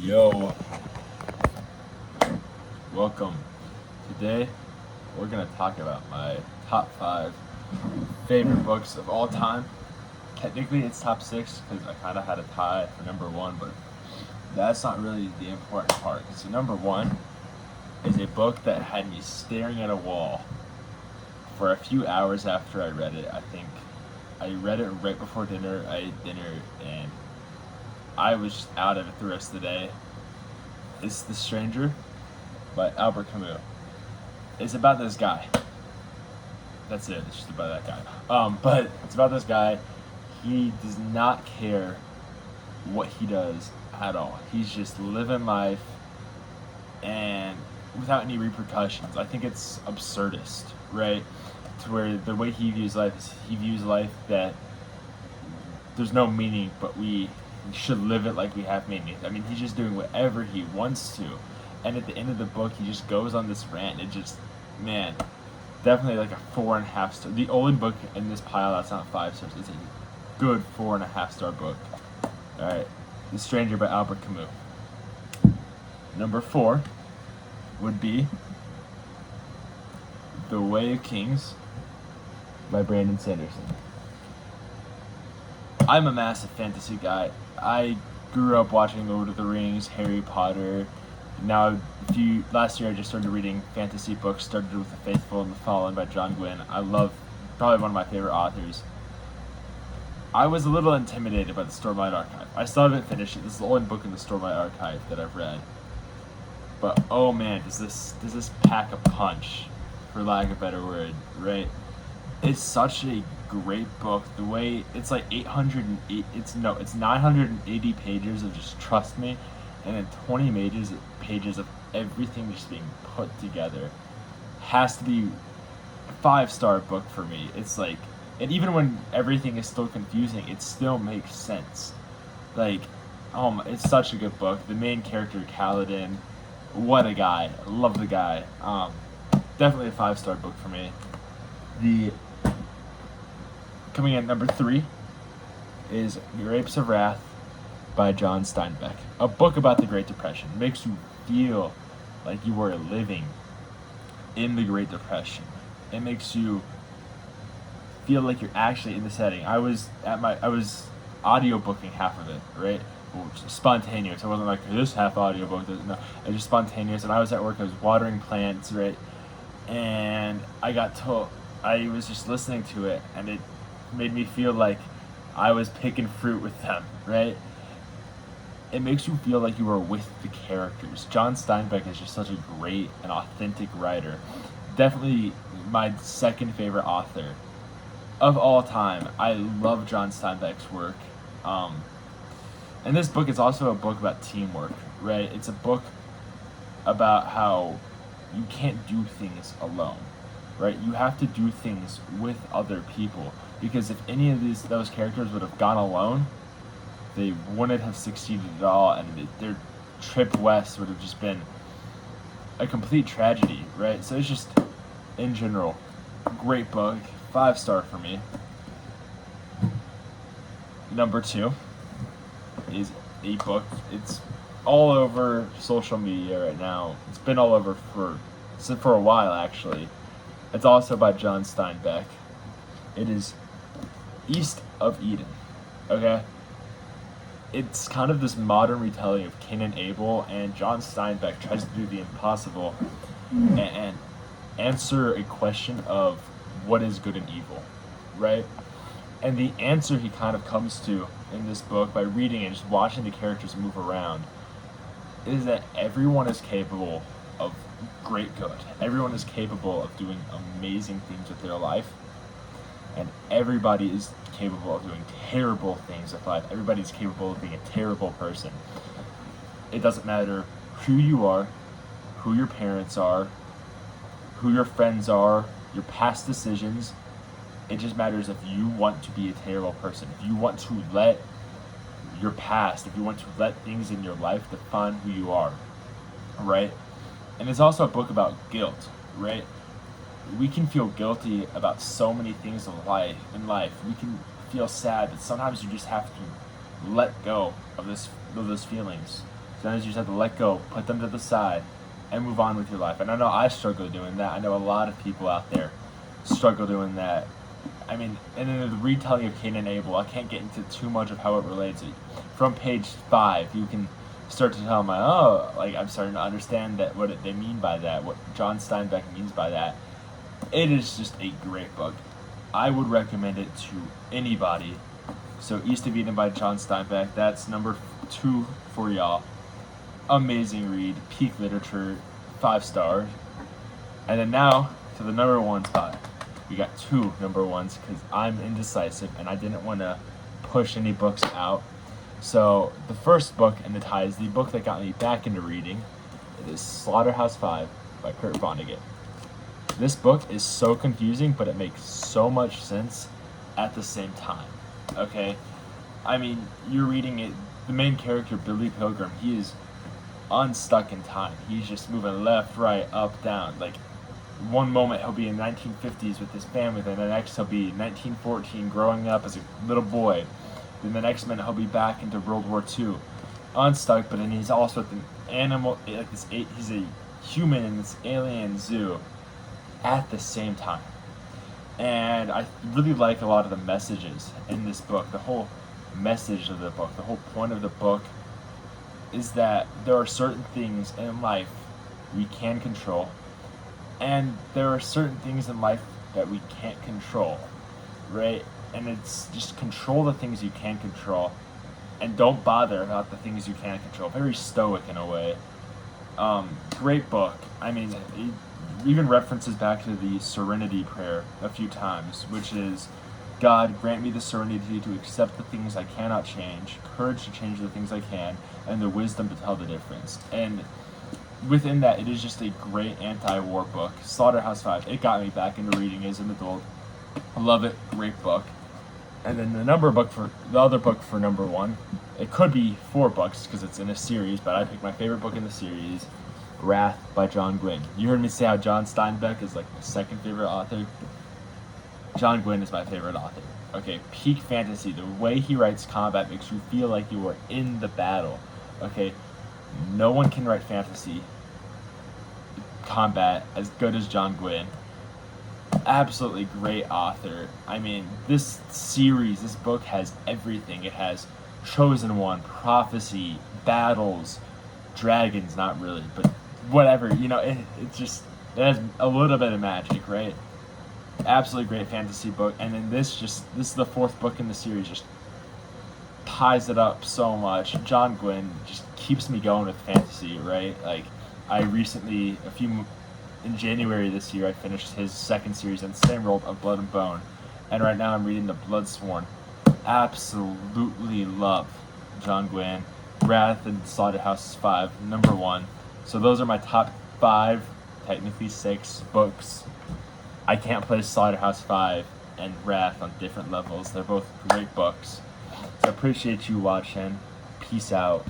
Yo, welcome. Today we're gonna talk about my top 5 favorite books of all time. Technically it's top 6 because I kind of had a tie for number 1, but that's not really the important part. So number 1 is a book that had me staring at a wall for a few hours after I read it. I think I read it right before dinner. I ate dinner and I was just out of it the rest of the day. It's The Stranger by Albert Camus. It's about this guy. That's it. It's just about that guy. But it's about this guy. He does not care what he does at all. He's just living life and without any repercussions. I think it's absurdist, right? To where the way he views life is he views life that there's no meaning, but we should live it like we have meaning. I mean, he's just doing whatever he wants to. And at the end of the book, he just goes on this rant. It just, man, definitely like a 4.5 star. The only book in this pile that's not 5 stars. It's a good 4.5 star book. All right, The Stranger by Albert Camus. Number 4 would be The Way of Kings by Brandon Sanderson. I'm a massive fantasy guy. I grew up watching Lord of the Rings, Harry Potter. Now, last year I just started reading fantasy books. Started with The Faithful and the Fallen by John Gwynne. I love, probably one of my favorite authors. I was a little intimidated by the Stormlight Archive. I still haven't finished it. This is the only book in the Stormlight Archive that I've read. But oh man, does this pack a punch, for lack of a better word, right? It's such a great book. The way it's like 980 pages of just trust me, and then 20 pages of everything just being put together. Has to be a 5 star book for me. It's like, and even when everything is still confusing, it still makes sense. Like, it's such a good book. The main character, Kaladin, what a guy. Love the guy. Definitely a 5 star book for me. Coming in at number 3 is Grapes of Wrath by John Steinbeck. A book about the Great Depression. It makes you feel like you are living in the Great Depression. It makes you feel like you're actually in the setting. I was audiobooking half of it, right? Spontaneous. I wasn't like, this half audiobook. No, it was just spontaneous. And I was at work, I was watering plants, right? And I was just listening to it, and it made me feel like I was picking fruit with them, right? It makes you feel like you are with the characters. John Steinbeck is just such a great and authentic writer. Definitely my second favorite author of all time. I love John Steinbeck's work. And this book is also a book about teamwork, right? It's a book about how you can't do things alone, right? You have to do things with other people, because if any of those characters would have gone alone, they wouldn't have succeeded at all, and their trip west would have just been a complete tragedy, right? So it's just, in general, great book, 5 star for me. Number 2 is a book. It's all over social media right now. It's been all over for a while, actually. It's also by John Steinbeck. It is East of Eden. Okay? It's kind of this modern retelling of Cain and Abel, and John Steinbeck tries to do the impossible and answer a question of what is good and evil, right? And the answer he kind of comes to in this book by reading and just watching the characters move around is that everyone is capable of great good. Everyone is capable of doing amazing things with their life, and everybody is capable of doing terrible things with life. Everybody's capable of being a terrible person. It doesn't matter who you are, who your parents are, who your friends are, your past decisions. It just matters if you want to be a terrible person. If you want to let your past, if you want to let things in your life define who you are, right? And it's also a book about guilt, right? We can feel guilty about so many things in life. We can feel sad, but sometimes you just have to let go of those feelings. Sometimes you just have to let go, put them to the side, and move on with your life. And I know I struggle doing that. I know a lot of people out there struggle doing that. I mean, and in the retelling of Cain and Abel, I can't get into too much of how it relates. From page 5, you can start to tell I'm starting to understand that they mean by that, what John Steinbeck means by that. It is just a great book. I would recommend it to anybody. So East of Eden by John Steinbeck, that's number 2 for y'all. Amazing read, peak literature, 5 stars. And then now to the number 1 spot. We got 2 number 1s because I'm indecisive and I didn't want to push any books out. So the first book in the tie is the book that got me back into reading. It is Slaughterhouse-Five by Kurt Vonnegut. This book is so confusing, but it makes so much sense at the same time. Okay? I mean, you're reading it, the main character, Billy Pilgrim, he is unstuck in time. He's just moving left, right, up, down. Like, one moment he'll be in 1950s with his family, then the next he'll be 1914 growing up as a little boy. Then the next minute he'll be back into World War II. Unstuck, but then he's also an animal, he's a human in this alien zoo at the same time. And I really like a lot of the messages in this book. The whole message of the book, the whole point of the book is that there are certain things in life we can control, and there are certain things in life that we can't control, right? And it's just control the things you can control, and don't bother about the things you can't control. Very stoic in a way. Great book. I mean, it even references back to the Serenity Prayer a few times, which is, God, grant me the serenity to accept the things I cannot change, courage to change the things I can, and the wisdom to tell the difference. And within that, it is just a great anti-war book. Slaughterhouse-Five, it got me back into reading as an adult. I love it. Great book. And then the other book for number 1, it could be 4 books because it's in a series, but I picked my favorite book in the series, Wrath by John Gwynne. You heard me say how John Steinbeck is like my second favorite author. John Gwynne is my favorite author. Okay, peak fantasy. The way he writes combat makes you feel like you are in the battle. Okay, no one can write fantasy combat as good as John Gwynne. Absolutely great author. I mean, this book has everything. It has Chosen One, prophecy, battles, dragons, not really, but whatever, it has a little bit of magic, right? Absolutely great fantasy book. And then this is the 4th book in the series, just ties it up so much. John Gwynne just keeps me going with fantasy, right? Like, I recently, in January this year, I finished his 2nd series in Same World of Blood and Bone, and right now I'm reading The Bloodsworn. Absolutely love John Gwynne. Wrath and Slaughterhouse-Five, number 1. So those are my top 5, technically 6 books. I can't place Slaughterhouse-Five and Wrath on different levels. They're both great books. So I appreciate you watching. Peace out.